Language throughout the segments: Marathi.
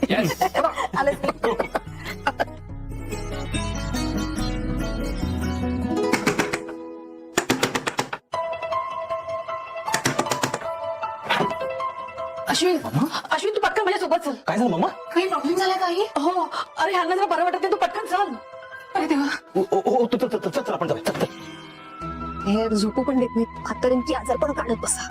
अश्विन अश्विन तू पटकन माझ्यासोबत चल. काय झालं मम्मा? काही प्रॉब्लेम झाला काही? हो अरे ह्यांना जरा बरं वाटत नाही, तू पटकन चल. अरे देवा. चल आपण जाऊया. चल. हे झोपू पण देत नाही, म्हाताऱ्यांची आजार पण काढत बसा.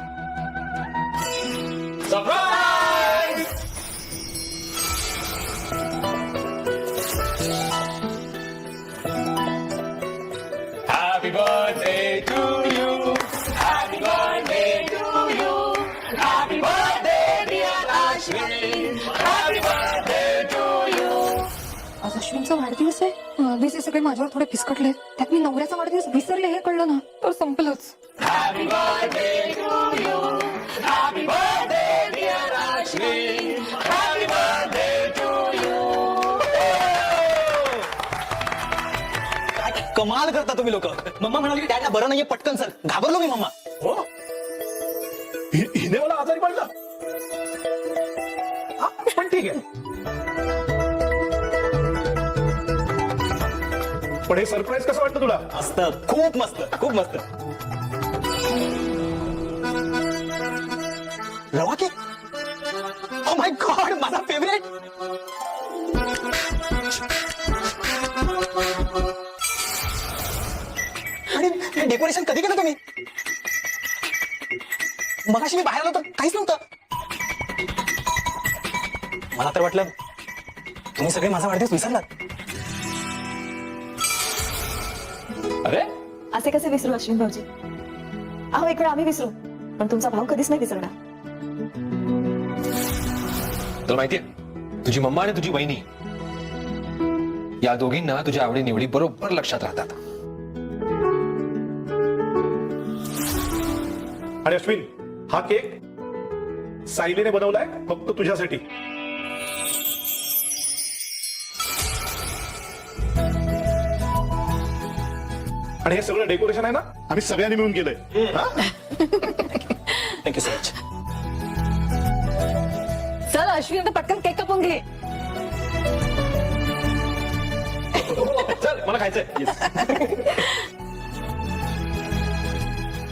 Happy birthday to you. Happy birthday to you. Happy birthday dear Ashwin. Happy birthday to you. आज अश्विनचा वाढदिवस आहे. आधीच हे सगळे माझ्यावर थोडे फिसकटले, त्यात मी नवऱ्याचा वाढदिवस विसरले हे कळलं ना तर संपलंच. Happy birthday to you. Happy birthday dear Ashwin. Happy birthday to you. कमाल करता तुम्ही लोक. मम्मा म्हणाली की डॅडला बरं नाहीये, पटकन सर. घाबरलो मी मम्मा. हो हिने मला आजारी पडला. पण ठीक आहे. पण हे सरप्राईज कसं वाटतं तुला? मस्त, खूप मस्त, खूप मस्त. रवा केक. ओ माय गॉड, माझा फेवरेट. आणि डेकोरेशन कधी केलं तुम्ही? मगाशी मी बाहेर आलो तर काहीच नव्हतं. मला तर वाटलं तुम्ही सगळे माझा वाढदिवस विसरलात. अरे असे कसे विसरू अश्विन भाऊजी? अहो इकडे आम्ही विसरू, पण तुमचा भाऊ कधीच नाही विसरणार. तुला माहितीये तुझी मम्मा आणि तुझी वहिनी या दोघींना तुझ्या आवडी निवडी बरोबर लक्षात राहतात. आणि अश्विन, हा केक सायलीने बनवलाय फक्त तुझ्यासाठी. आणि हे सगळं डेकोरेशन आहे ना, आम्ही सगळ्यांनी मिळून केलंय. Thank you so much. चल अश्विन आता पटकन केक कापून घे. चल मला खायचंय.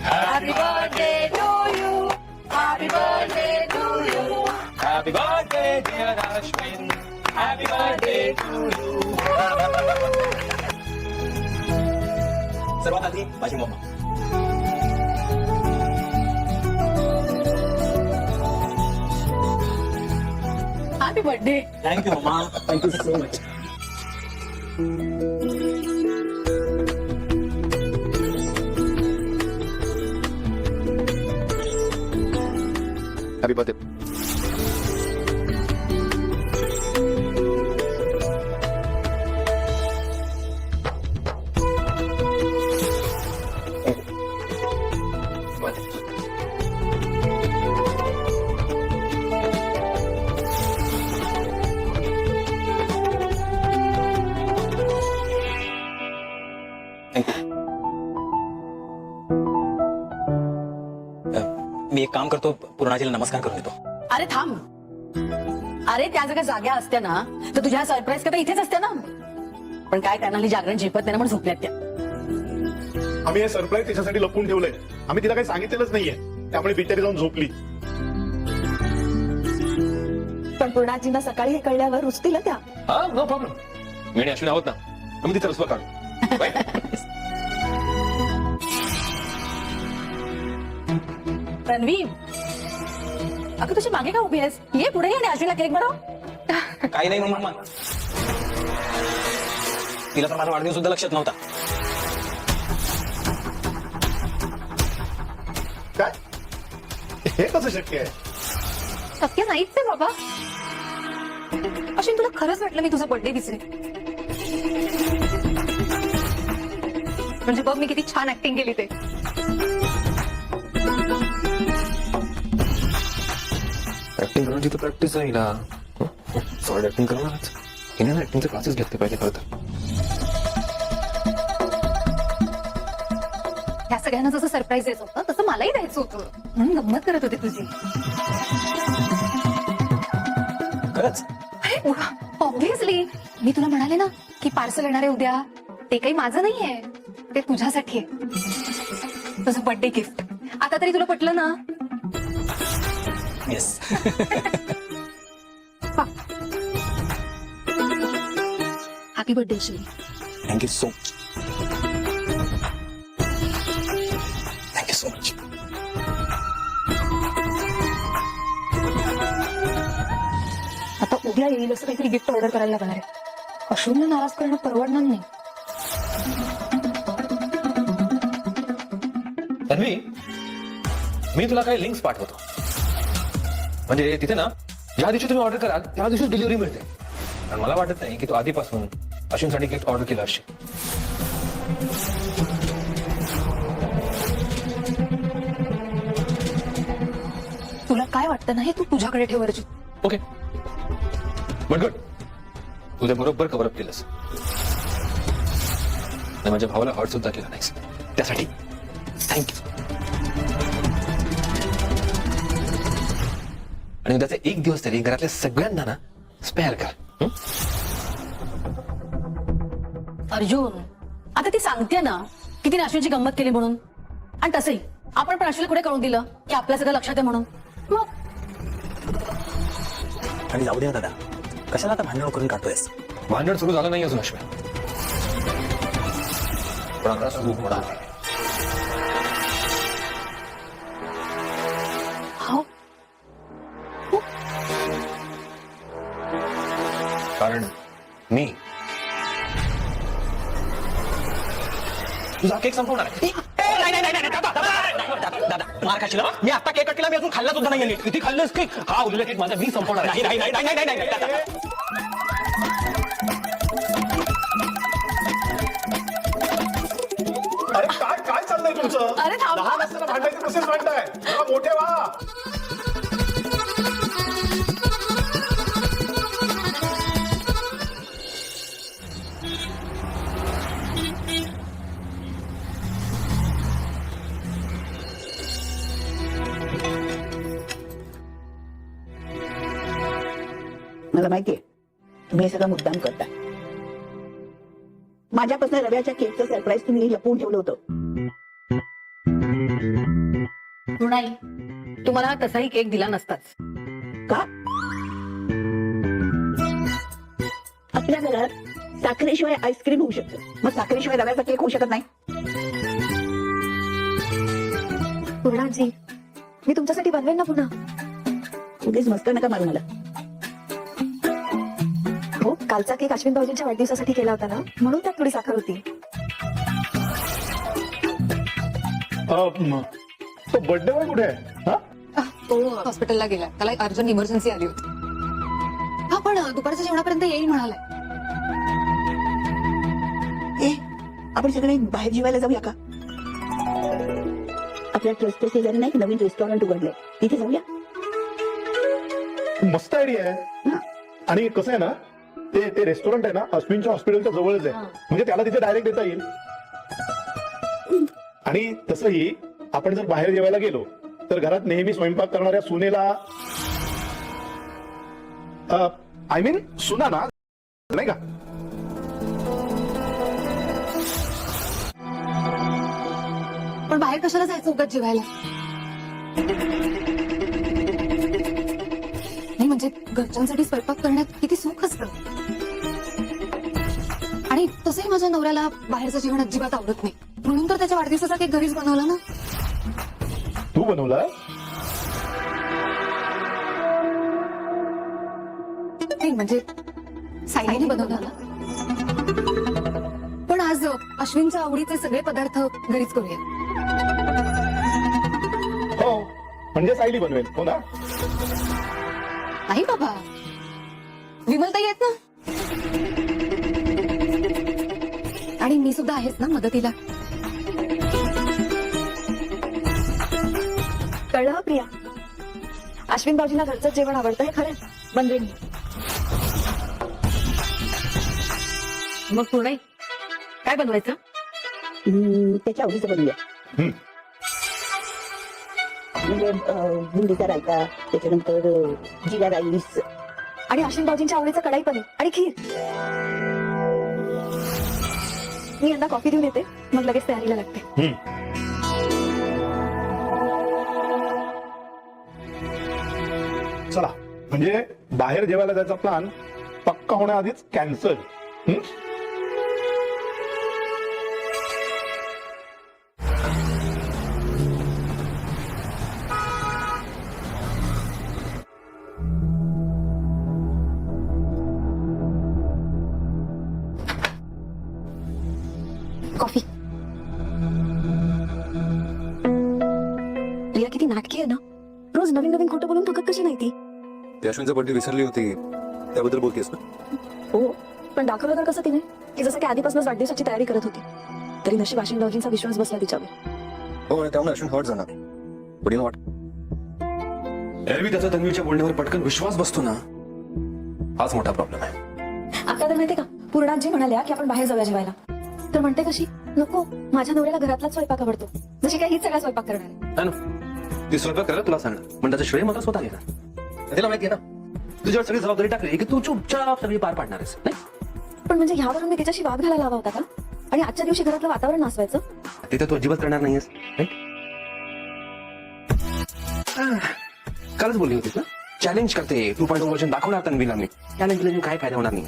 Happy birthday to you. Happy birthday to you. Happy birthday dear Ashwin. Happy birthday to you. सर्वात आधी माझी मम्मा. Happy birthday. थँक्यू मम्मा. Thank you so much. Happy birthday. मी एक काम करतो, पूर्णाजीला नमस्कार करून देतो. अरे थांब. अरे त्या जगा जाग्या असत्या ना तर तुझ्या सरप्राईज करता इथेच असत्या ना. पण काय करणार, जागरण झेपत नाही म्हणून झोपल्यात त्या. आम्ही हे सरप्राईज तिच्यासाठी लपवून ठेवलंय. आम्ही तिला काही सांगितलेलंच नाहीये, त्यामुळे बिचारी जाऊन झोपली. पण पूर्णाजींना सकाळी हे कळल्यावर रुचतील त्या. हा नो प्रॉब्लेम. मी आणि अश्विन आहोत ना, आम्ही तिचा रसवा काढू. रणवी, अगं तुझ्या मागे का उभी आहेस? ये पुढे ये आणि अश्विनला केक बनव. काही नाही मम्मा, तिला तर माझा वाढदिवस सुद्धा लक्षात नव्हता. काय हे कसं शक्य आहे? शक्य नाहीच आहे बाबा. अश्विन तुला खरंच वाटलं मी तुझा बर्थडे विसरेन? म्हणजे बघ मी किती छान ऍक्टिंग केली ते. ऍक्टिंग करण्याची तर प्रॅक्टिस आहे हिला. सॉलिड ऍक्टिंग करणारच. हिने ना ऍक्टिंगचे क्लासेस घेतले पाहिजे खरं तर. ह्या सगळ्यांना जसं सरप्राईज द्यायचं होतं तसं मलाही द्यायचं होतं, म्हणून गंमत करत होते तुझी. खरंच. अरे ऑब्व्हियसली मी तुला म्हणाले ना की पार्सल येणार आहे उद्या. ते काही माझं नाहीये, ते तुझ्यासाठी आहे, तुझं बर्थडे गिफ्ट. आता तरी तुला पटलं ना? Yes. Happy birthday Shri. Thank you so much. Thank you so much. आता उद्या येईल असं काहीतरी गिफ्ट ऑर्डर करायला लागणार आहे. अश्विनला नाराज करणं परवडणार नाही. तन्वी, मी तुला काही लिंक्स पाठवतो, म्हणजे तिथे ना ज्या दिवशी तुम्ही ऑर्डर कराल त्या दिवशी डिलिव्हरी मिळते. आणि मला वाटत नाही की तू आधीपासून अश्विनसाठी गिफ्ट ऑर्डर केलं असेल. तुला काय वाटतं ना हे तू तुझ्याकडे ठेव अर्जुन. ओके, बट गुड, तुझ्या बरोबर कव्हर अप केलंस आणि माझ्या भावाला हर्ट सुद्धा केला नाहीस, त्यासाठी थँक्यू. आणि उद्याचा एक दिवस तरी घरातल्या सगळ्यांना ना स्पेअर कर. अर्जुन, आता ती सांगते ना की तिने अश्विनची गंमत केली म्हणून. आणि तसंही आपण पण अश्विनला कुठे कळून दिलं की आपल्या सगळं लक्षात आहे म्हणून. मग आणि जाऊ दे ना दादा, कशाला आता भांडण करून काढतोयस? भांडण सुरू झालं नाही अजून अश्विन, पण आता सुरू होणार आहे. हो, कारण मी तुझा केक संपवणार आहे. दादा मार खाशील हं? मी आता केक कट केला, मी अजून खाल्ला सुद्धा नाही. किती खाल्लंस केक? हा उरलेला केक माझा मी संपवणार आहे. नाही. दादा. अरे काय काय चाललंय तुमचं? अरे थांब. लहान असताना भांडायचे कसेच भांडताय? जरा मोठे व्हा. मला माहितीये तुम्ही हे सगळं मुद्दाम करता. माझ्यापासून रव्याच्या केकचं सरप्राईज तुम्ही लपवून ठेवलं होतं. मृणाई, तुम्हाला तसाही केक दिला नसताच. का? आपल्या घरात साखरेशिवाय आईस्क्रीम होऊ शकतं, मग साखरेशिवाय रव्याचा केक होऊ शकत नाही? पूर्णाजी, मी तुमच्यासाठी बनवेन ना पुन्हा. उगीच मस्त नका मारू मला. हो, कालचा केक अश्विन भाऊजींच्या वाढदिवसासाठी केला होता ना, म्हणून त्यात थोडी साखर होती. तो बर्थडे बॉय कुठे आहे? हा? तो हॉस्पिटलला गेला, त्याला अर्जंट इमर्जन्सी आली होती. हा, पण दुपारच्या जेवणापर्यंत येईल म्हणालाय. ए, आपण सगळे बाहेर जेवायला जाऊया का? आपल्या ट्रस्टच्या शेजारी नाही नवीन रेस्टॉरंट उघडलंय, तिथे जाऊया. मस्त आयडिया आहे. हा. आणि कसं आहे ना, ते रेस्टॉरंट आहे ना अश्विनच्या हॉस्पिटलच्या जवळच आहे, म्हणजे त्याला तिथे डायरेक्ट देता येईल. आणि तसंही आपण जर बाहेर जेवायला गेलो तर घरात नेहमी स्वयंपाक करणाऱ्या सुनेला, आय मीन सुना ना, नाही का? पण बाहेर कशाला जायचं उगाच जेवायला? नाही म्हणजे घरच्यांसाठी स्वयंपाक करण्यात किती सुख असतं. आणि तसंही माझ्या नवऱ्याला बाहेरचं जेवण अजिबात आवडत नाही, म्हणून तर त्याच्या वाढदिवसाचा केक घरीच बनवला ना. तू बनवला? नाही म्हणजे साईने बनवला ना. पण आज अश्विनच्या आवडीचे सगळे पदार्थ घरीच करूया. हो, म्हणजे सायली बनवेल. हो ना? नाही बाबा, विमलताई आहेत ना, आणि मी सुद्धा आहेच ना मदतीला. कळलं प्रिया, अश्विन भाऊजींना घरचं जेवण आवडतं हे खरं. बनवेन मी. मग पूर्ण काय बनवायचं? त्याच्या आवडीचं बनवूया. म्हणजे बुंदीचा रायता, त्याच्यानंतर जिरा राईस, आणि अश्विन भाऊजींच्या आवडीचं कढाई पनीर आणि खीर. मी यांना कॉफी देऊन येते, मग लगेच तयारीला लागते. चला, म्हणजे बाहेर जेवायला जायचा प्लॅन पक्का होण्याआधीच कॅन्सल. कॉफी. रिया किती नाटकी आहे ना, रोज नवीन नवीन खोटं बोलून थकत कशी नाही ती. ते अश्विनचा बर्थडे विसरली होती त्याबद्दल बोलतेस ना? हो, पण दाखवलं तर कसं तिने, की जसं की आधीपासूनच वाढदिवसाची तयारी करत होती. तरी नशीब अश्विन भाऊजींचा विश्वास बसला तिच्यावर. हो, आणि त्यामुळे अश्विन हर्ट झाला. पण वाट एरवी त्याचा तन्वीच्या बोलण्यावर पटकन विश्वास बसतो ना, हाच मोठा प्रॉब्लेम आहे. आता तर माहितीये का, पूर्णाजी म्हणाल्या की आपण बाहेर जाऊया जेवायला. तर म्हणते कशी, नको, माझ्या नवऱ्याला घरातलाच स्वयंपाक आवडतो, जशी काय हीच सगळा स्वयंपाक करणार आहे. है ना, ती स्वयंपाक करायला तुला सांगणार, पण त्याचं श्रेय मला स्वतः घेणार. तिला माहिती आहे ना, तुझ्यावर सगळी जबाबदारी टाकली की तू चुपचाप सगळी पार पाडणार आहेस, नाही? पण म्हणजे ह्यावरून मी तिच्याशी वाद घालायला हवा होता का? आणि आजच्या दिवशी घरातलं वातावरण नासवायचं? तिथे तू अजिबात करणार नाहीयेस, right? कालच बोलली होतीस ना, चॅलेंज करते 2.0 वर्जन दाखवणार तन्वीला मी. चॅलेंज काय फायदा होणार नाही.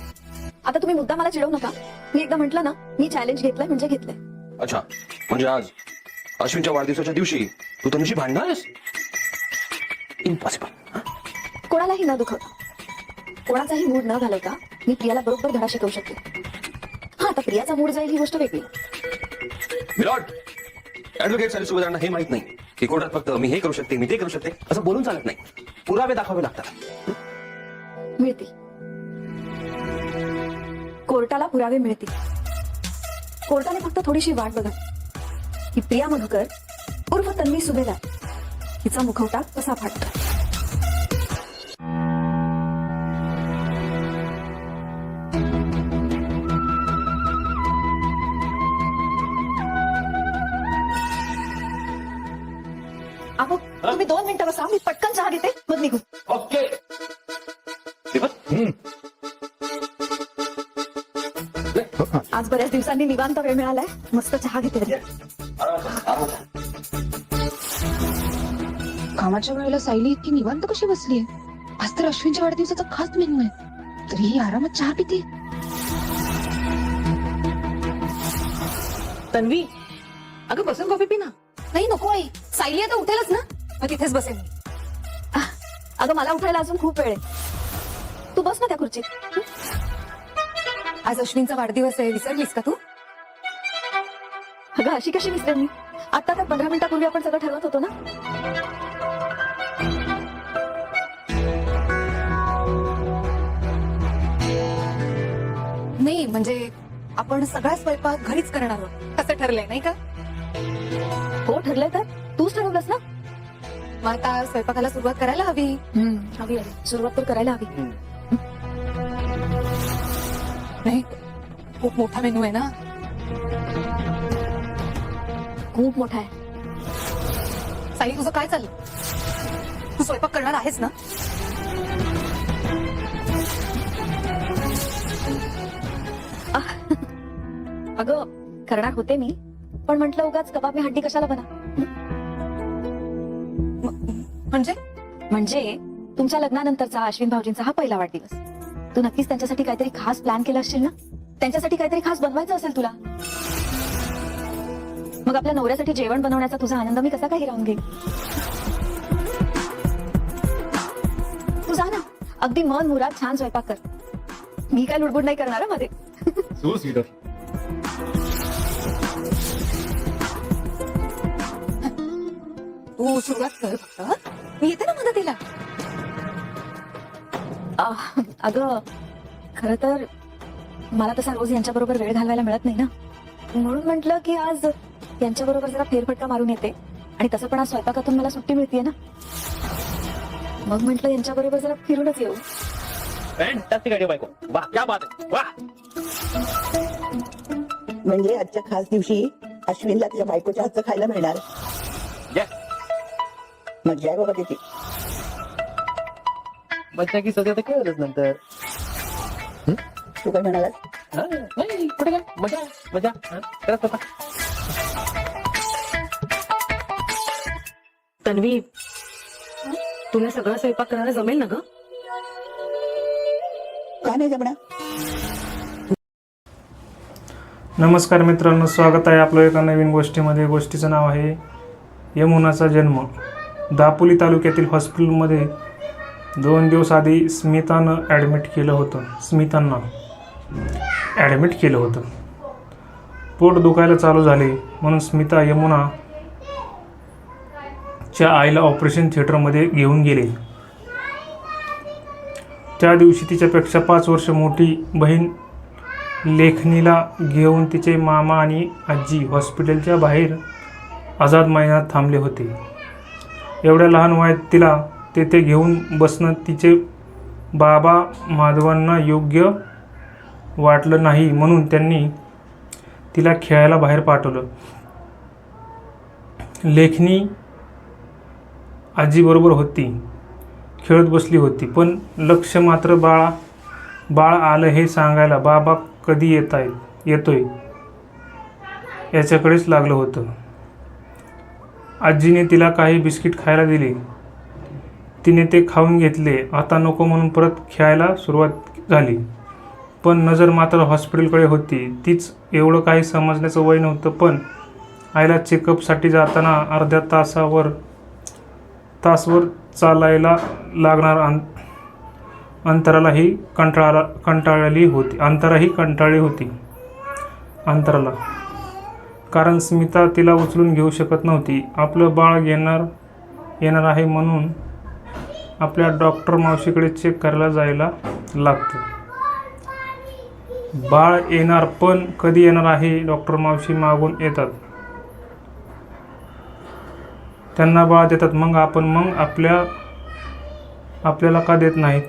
आता तुम्ही मुद्दा मला चिडवू नका. मी एकदा म्हटलं ना, मी चॅलेंज घेतलंय म्हणजे घेतलंय. अच्छा, म्हणजे आज अश्विनच्या वाढदिवसाच्या दिवशी तू तन्वीशी भांडणार आहेस? इम्पॉसिबल. कोणालाही न दुखवता, कोणाचाही मूड न घालवता मी प्रियाला बरोबर धडा शिकवू शकते. हा, आता प्रियाचा मूड जाईल ही गोष्ट वेगळी. विराट, ऍडव्होकेट सारी सुविधांना हे माहित नाही की कोर्टात फक्त मी हे करू शकते, मी ते करू शकते असं बोलून चालत नाही. पुरावे दाखवावे लागतात. मिळतील, कोर्टाला पुरावे मिळतील. कोर्टाने फक्त थोडीशी वाट बघा की प्रिया मधुकर उर्फ तन्वी सुभेदार हिचा मुखवटा कसा फाटतो. अहो, तुम्ही 2 मिनिटं बसा, मी पटकन चहा घेते, मग निघू. ओके. आज बऱ्याच दिवसांनी निवांत वेळ मिळालाय, मस्त चहा घेते. कामाच्या वेळेला सायली इतकी निवांत कशी बसलीये? आज तर अश्विनच्या वाढदिवसाचा खास मेनू आहे, तरी ही आरामात चहा पिते. तन्वी, अगं बसून कॉफी पी ना. नाही, नको आई, सायली आता उठेलच ना, मग तिथेच बसेन मी. अगं मला उठायला अजून खूप वेळ आहे. तू बस ना त्या खुर्चीत. आज अश्विनचा वाढदिवस आहे, विसरलीस का तू? अगं अशी कशी विसरेन मी? आता तर 15 मिनिटापूर्वी आपण सगळं ठरवत होतो ना. नाही, म्हणजे आपण सगळा स्वयंपाक घरीच करणार आहोत असं ठरलंय, नाही का? हो, ठरलंय तर तूच ठरवलंस ना. मग आता स्वयंपाकाला सुरुवात करायला हवी. हवी सुरुवात तर करायला हवी. नाही, खूप मोठा मेनू आहे ना. खूप मोठा आहे. सायली, तुझं काय चाललं? तू स्वयंपाक करणार आहेस ना? अगं करणार होते मी, पण म्हटलं उगाच कबाब हड्डी कशाला बना. म्हणजे तुमच्या लग्नानंतरचा अश्विन भाऊजींचा हा पहिला वाढदिवस. तू नक्कीच त्यांच्यासाठी काहीतरी खास प्लॅन केला असशील ना. त्यांच्यासाठी काहीतरी खास बनवायचं असेल तुला. मग आपल्या नवऱ्यासाठी जेवण बनवण्याचा तुझा आनंद मी कसा काही राहून घेईन. तू जा ना, अगदी मन मुराद छान स्वयंपाक कर. मी काय लुडबुड नाही करणार मध्ये. So sweet. तू सुरुवात कर फक्त, मी येते ना मदतीला. अगं खरं तर मला तसा रोज यांच्या बरोबर वेळ घालवायला मिळत नाही ना, म्हणून म्हटलं की आज यांच्या बरोबर जरा फेरफटका मारून येते. आणि तसं पण आज स्वयंपाकातून मला सुट्टी मिळतेय ना, मग म्हटलं यांच्या बरोबर जरा फिरूनच येऊ. फॅन्टास्टिक आयडिया बायको. वाह, क्या बात आहे. वाह. म्हणजे आजच्या खास दिवशी अश्विनला तिच्या बायकोच्या हातचं खायला मिळणार. Yes. मजा आहे बाबा त्याची. मज्जा की सध्या तर कळलंच नंतर. तू काय म्हणाला? हा, नाही कुठे काय मजा मजा करत होता. तन्वी, तुला सगळं स्वयंपाक करायला जमेल ना ग? का नाही जमणार? नमस्कार मित्रांनो, स्वागत आहे आपलं एका नवीन गोष्टीमध्ये. गोष्टीचं नाव आहे यमुनाचा जन्म. दापोली तालुक्यातील हॉस्पिटलमध्ये 2 दिवस आधी स्मितांना ॲडमिट केलं होतं. पोट दुखायला चालू झाले म्हणून स्मिता यमुनाच्या आईला ऑपरेशन थिएटरमध्ये घेऊन गेले. त्या दिवशी तिच्यापेक्षा 5 वर्ष मोठी बहीण लेखनीला घेऊन तिचे मामा आणि आजी हॉस्पिटलच्या बाहेर आझाद मैदानात थांबले होते. एवढ्या लहान वयात तिला तेथे घेऊन बसणं तिचे बाबा माधवांना योग्य वाटलं नाही, म्हणून त्यांनी तिला खेळायला बाहेर पाठवलं. लेखनी आजीबरोबर होती, खेळत बसली होती, पण लक्ष मात्र बाळ आलं हे सांगायला बाबा कधी येतोय याच्याकडेच लागलं होतं. आजीने तिला काही बिस्किट खायला दिले. तिने ते खाऊन घेतले. आता नको म्हणून परत खेळायला सुरुवात झाली. पण नजर मात्र हॉस्पिटलकडे होती. तीच एवढं काही समजण्याचं वय नव्हतं, पण आईला चेकअपसाठी जाताना अर्ध्या तासवर चालायला लागणार अंतरालाही कंटाळली होती. कारण स्मिता तिला उचलून घेऊ शकत नव्हती. आपलं बाळ येणार आहे म्हणून आपल्या डॉक्टर मावशीकडे चेक करायला जायला लागतं. बाळ येणार, पण कधी येणार आहे डॉक्टर मावशी मागून येतात. त्यांना बाळ देतात, मग आपल्याला का देत नाहीत?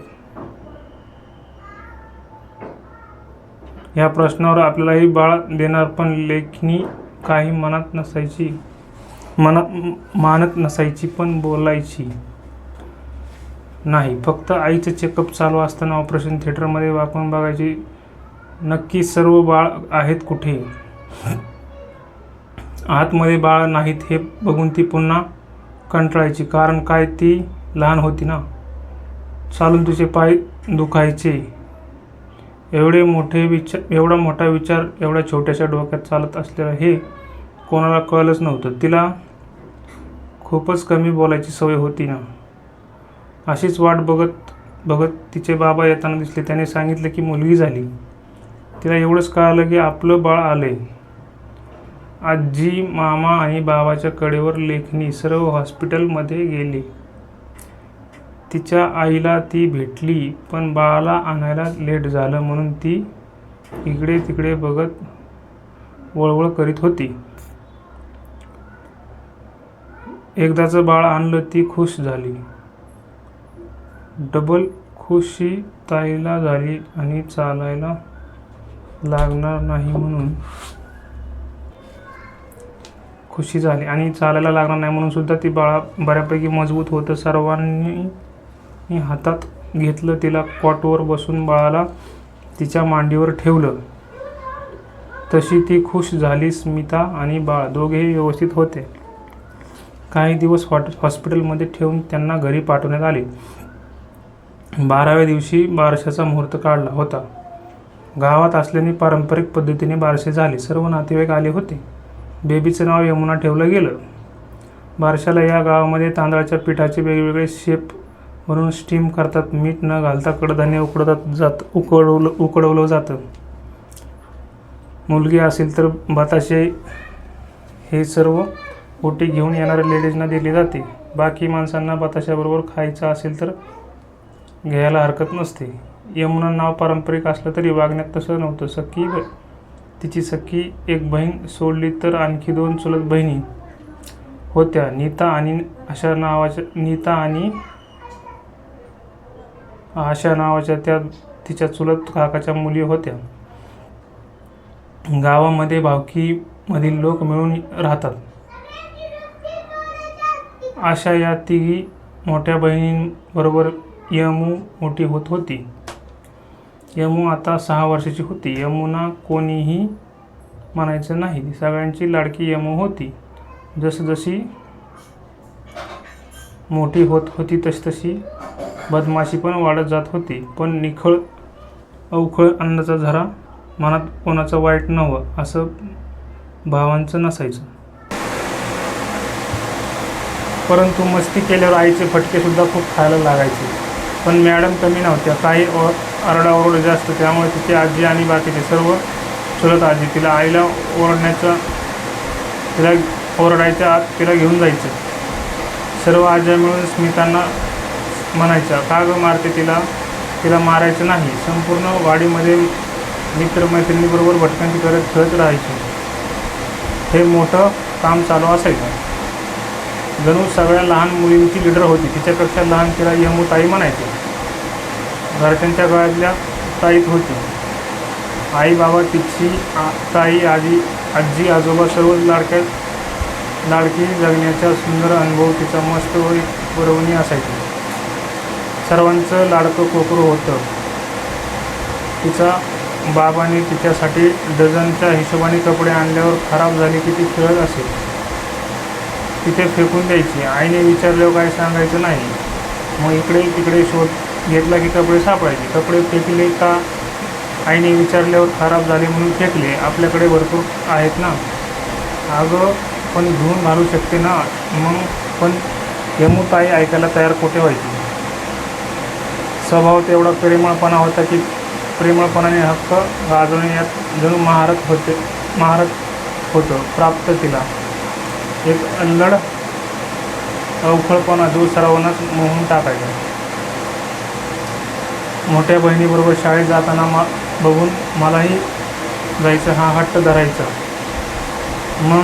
या प्रश्नावर आपल्यालाही बाळ देणार, पण लेखनी काही मानत नसायची पण बोलायची नाही. फक्त आईचं चेकअप चालू असताना ऑपरेशन थिएटरमध्ये वाकून बघायची, नक्की सर्व बाळ आहेत कुठे. आतमध्ये बाळ नाहीत हे बघून ती पुन्हा कंटाळायची. कारण काय, ती लहान होती ना. चालून तिचे पाय दुखायचे. एवढा मोठा विचार एवढ्या छोट्याशा डोक्यात चालत असलेलं हे कोणाला कळलंच नव्हतं. तिला खूपच कमी बोलायची सवय होती ना. अशीच वाट बघत तिचे बाबा येताना दिसले. त्याने सांगितलं की मुलगी झाली. तिला एवढंच कळालं की आपलं बाळ आलंय. आजी, मामा आणि बाबाच्या कडेवर लेखनी सर्व हॉस्पिटलमध्ये गेली. तिच्या आईला ती भेटली, पण बाळाला आणायला लेट झालं म्हणून ती इकडे तिकडे बघत वळवळ करीत होती. एकदाचं बाळ आणलं, ती खुश झाली. डबल खुशी ताईला झाली आणि चालायला लागणार नाही म्हणून सुद्धा ती बाळा बऱ्यापैकी मजबूत होतं. सर्वांनी हातात घेतलं. तिला कॉटवर बसून बाळाला तिच्या मांडीवर ठेवलं. तशी ती खुश झाली. स्मिता आणि बाळ दोघेही व्यवस्थित होते. काही दिवस हॉस्पिटलमध्ये ठेवून त्यांना घरी पाठवण्यात आले. 12व्या दिवशी बारशाचा मुहूर्त काढला होता. गावात असल्याने पारंपरिक पद्धतीने बारसे झाले. सर्व नातेवाईक आले होते. बेबीचं नाव यमुना ठेवलं गेलं. बारशाला या गावामध्ये तांदळाच्या पिठाचे वेगवेगळे शेप म्हणून स्टीम करतात. मीठ न घालता कडधान्य उकडवलं जातं. मुलगी असेल तर बताशे हे सर्व ओटी घेऊन येणाऱ्या लेडीजना दिले जाते. बाकी माणसांना बताशाबरोबर खायचं असेल तर घ्यायला हरकत नसते. यमुना नाव पारंपरिक असलं तरी वागण्यात तसं नव्हतं. तिची सख्खी एक बहीण सोडली तर आणखी 2 चुलत बहिणी होत्या. नीता आणि आशा नावाच्या त्या तिच्या चुलत काकाच्या मुली होत्या. गावामध्ये भावकीमधील लोक मिळून राहतात. आशा या तिघी मोठ्या बहिणींबरोबर यमू मोठी होत होती. यमू आता 6 वर्षाची होती. यमुना कोणीही म्हणायचं नाही, ती सगळ्यांची लाडकी यमू होती. जसजशी मोठी होत होती तसतशी बदमाशी पण वाढत जात होती. पण निखळ अवखळ अन्नाचा झरा मनात कोणाचं वाईट नव्हतं असं भावांचं नसायचं. परंतु मस्ती केल्यावर आईचे फटके सुद्धा खूप खायला लागायचे. पण मॅडम कमी नव्हत्या, काही आरडाओरड जास्त. त्यामुळे तिची आजी आणि बाकीचे सर्व चुलत आजी तिला ओरडायच्या आत तिला घेऊन जायचं. सर्व आज्या मिळून स्मितांना म्हणायच्या, का गं मारते तिला मारायचं नाही. संपूर्ण वाडीमध्ये मित्रमैत्रिणीबरोबर भटकंती करत खेळत राहायची. हे मोठं काम चालू असायचं. जणू सगळ्या लहान मुलींची लीडर होती. तिच्यापेक्षा लहान तिला यमू ताई म्हणायचे. घरच्यांच्या गळ्यातल्या ताईत होती. आई बाबा, तिची ताई, आजी आजोबा सर्वच लाडकी जगण्याचा सुंदर अनुभव तिचा मस्त व पुरवणी असायची. सर्वांचं लाडकं कोकरू होतं. तिचा बाबाने तिच्यासाठी डझनच्या हिशोबाने कपडे आणल्यावर खराब झाले की ती खेळत असे. तिथे फेकून द्यायची. आईने विचारल्यावर काय सांगायचं नाही. मग इकडे तिकडे शोध घेतला की कपडे सापडायचे. कपडे फेकले का आईने विचारल्यावर खराब झाले म्हणून फेकले. आपल्याकडे भरपूर आहेत ना. अगं पण धुवून घालू शकते ना. मग पण यमू ताई ऐकायला तयार कुठे व्हायची. स्वभाव तेवढा प्रेमळपणा होता की प्रेमळपणाने हक्क गाजवण्यात जणू महारत होतं प्राप्त तिला. एक अल्लड अवखळपणा जो सर्वांनाच मोहून टाकायचा. मोठ्या बहिणीबरोबर शाळेत जाताना बघून मलाही जायचं हा हट्ट धरायचा. मग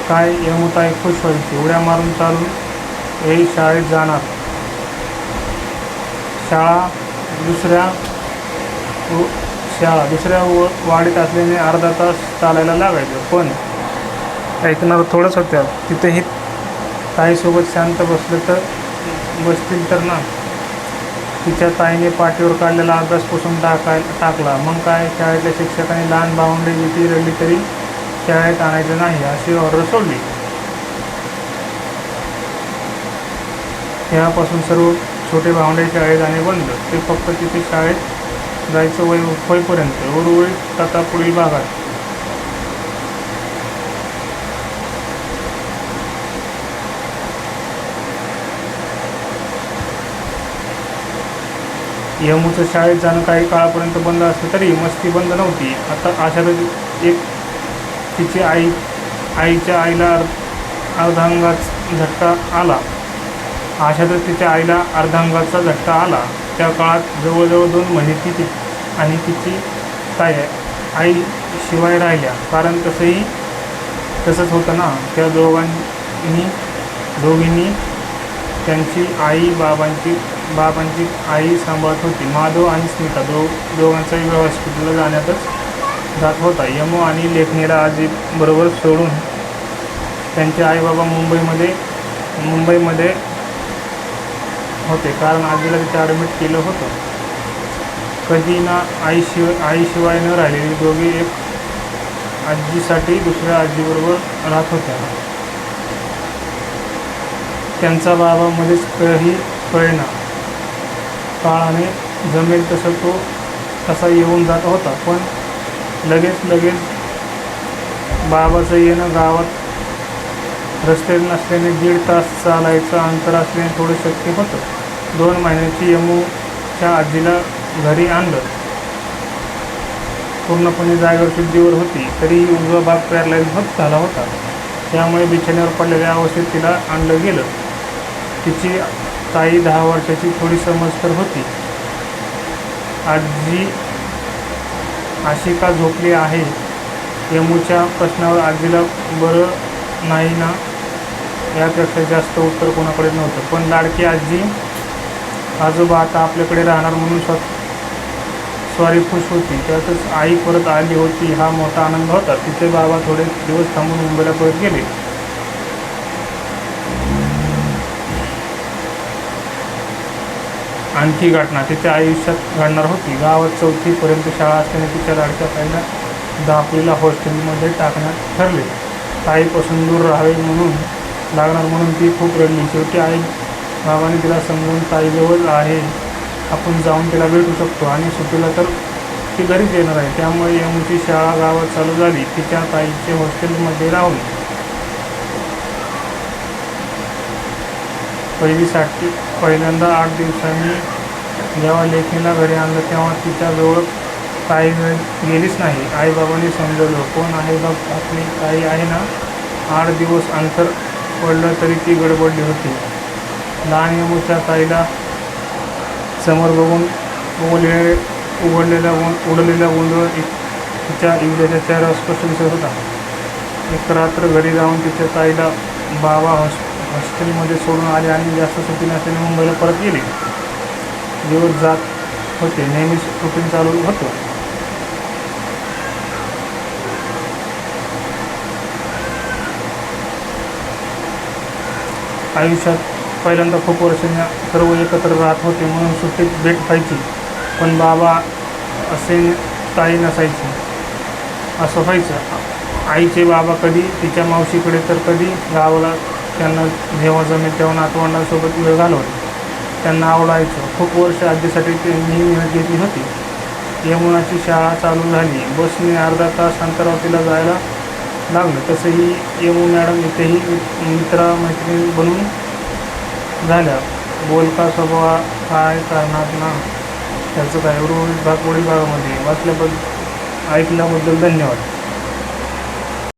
काय यमुताई खुश व्हायची. उड्या मारून चालून येई शाळेत जाणार. शाळा दुसऱ्या वाडीत असल्याने अर्धा तास चालायला लागायचं. पण ऐकणार थोडंच होत्या. तिथेही ताईसोबत शांत बसतील तर ना. तिच्या ताईने पाठीवर काढलेला अभ्यास पुसून टाकला. मग काय, शाळेतल्या शिक्षकांनी लहान भावंडे भीती रडली तरी शाळेत आणायचं नाही अशी ऑर्डर सोडली. तेव्हापासून सर्व छोटे भावंडे शाळेत जाणे बंद. ते फक्त तिथे शाळेत जायचं होईपर्यंत. उर्वरित कथा पुढील भागात. यमूचं शाळेत जाणं काही काळापर्यंत बंद असलं तरी मस्ती बंद नव्हती. आता अशातच एक तिची आईच्या आईला अर्धांगाचा झटका आला. त्या काळात जवळजवळ 2 महिने ती आणि तिची ताई आई शिवाय राहिल्या. कारण तसंच होतं ना. त्या दोघींनी त्यांची आई बाबांची आई सांभाळत होती. माधव आणि स्मिता दोघांचाही वेळ हॉस्पिटलला जात होता. यमू आणि लेखनीला आजी बरोबर सोडून त्यांचे आई बाबा मुंबईमध्ये होते. कारण आजीला तिथे ॲडमिट केलं होतं. कधी ना आईशिवाय न राहिलेली दोघे एक आजीसाठी दुसऱ्या आजीबरोबर राहत होत्या. त्यांचा बाबा मध्येच कळेना. काळाने जमेल तसं तो तसा येऊन जात होता. पण लगेच बाबाचं येणं गावात रस्ते नसल्याने 1.5 तास चालायचं अंतर असल्याने थोडं शक्य होतं. 2 महिन्याची यमूच्या आजीला घरी आणलं. पूर्णपणे जागेवर शुद्धीवर होती. तरीही उजवा भाग पॅरलाइज झाला होता. त्यामुळे बिछाण्यावर पडलेल्या अवस्थेत तिला आणलं गेलं. तिची ताई 10 वर्षाची, थोडी समज तर होती. आजी अशी का झोपली आहे यमूच्या प्रश्नावर आजीला बरं नाही ना यापेक्षा जास्त उत्तर कोणाकडे नव्हतं. पण लाडकी आजी आजोबा आता आपल्याकडे राहणार म्हणून स्वारी खुश होती. त्यातच आई परत आली होती हा मोठा आनंद होता. तिचे बाबा थोडे दिवस थांबून मुंबईला परत गेले. आणखी घटना तिच्या आयुष्यात घडणार होती. गावात 4थी पर्यंत शाळा असताना तिच्या लाडक्या ताईला दापोलीला हॉस्टेलमध्ये टाकण्यात ठरले. ताईपासून दूर राहावे म्हणून लागणार म्हणून ती खूप रडली. शेवटी आई बाबांनी तिला समजून ताईजवळ आहे, आपण जाऊन तिला भेटू शकतो आणि सुट्टीला तर ती घरीच येणार आहे. त्यामुळे यमुची शाळा गावात चालू झाली. तिच्या ताईचे हॉस्टेलमध्ये राहून पहिलीसाठी पहिल्यांदा 8 दिवसांनी जेव्हा लेखीला घरी आणलं तेव्हा तिच्याजवळ ताई गेलीच नाही. आईबाबांनी समजवलं, कोण आहे बघ, आपली ताई आहे ना. 8 दिवस अंतर पडलं तरी ती गडबडली होती. लहान यमुच्या ताईला समोर बघून उडलेला गोंधळ तिच्या इवल्याच्या चेहऱ्यावर स्पष्ट दिसत होता. एक रात्र घरी जाऊन तिच्या ताईला बाबा हॉस्टेलमध्ये सोडून आले आणि जास्त सुट्टी नसल्याने मुंबईला परत गेले. दिवस जात होते, नेहमीच रुटीन चालू होतं. आयुष्यात पहिल्यांदा खूप वर्षांनी सर्व एकत्र राहत होते म्हणून सुट्टीत भेट व्हायची. पण बाबा असे, ताई नसायची. असं व्हायचं. आईचे बाबा कधी तिच्या मावशीकडे तर कधी गावाला. त्यांना जेव्हा जमेल तेव्हा नातवंडांसोबत वेळ घालवत. त्यांना आवडायचं. खूप वर्ष आजीसाठी त्यांनी मेहनत घेतली होती. यमुनाची शाळा चालू झाली. बसने अर्धा तास अंतरावर तिला जायला लागलं. तसंही यमू मॅडम इथेही मित्र-मैत्रिणी बनून झाल्या. बोलका स्वभाव काय करणार ना, त्याचं काय. उर्वरित भाग पुढील भागामध्ये वाचल्याबद्दल ऐकल्याबद्दल धन्यवाद.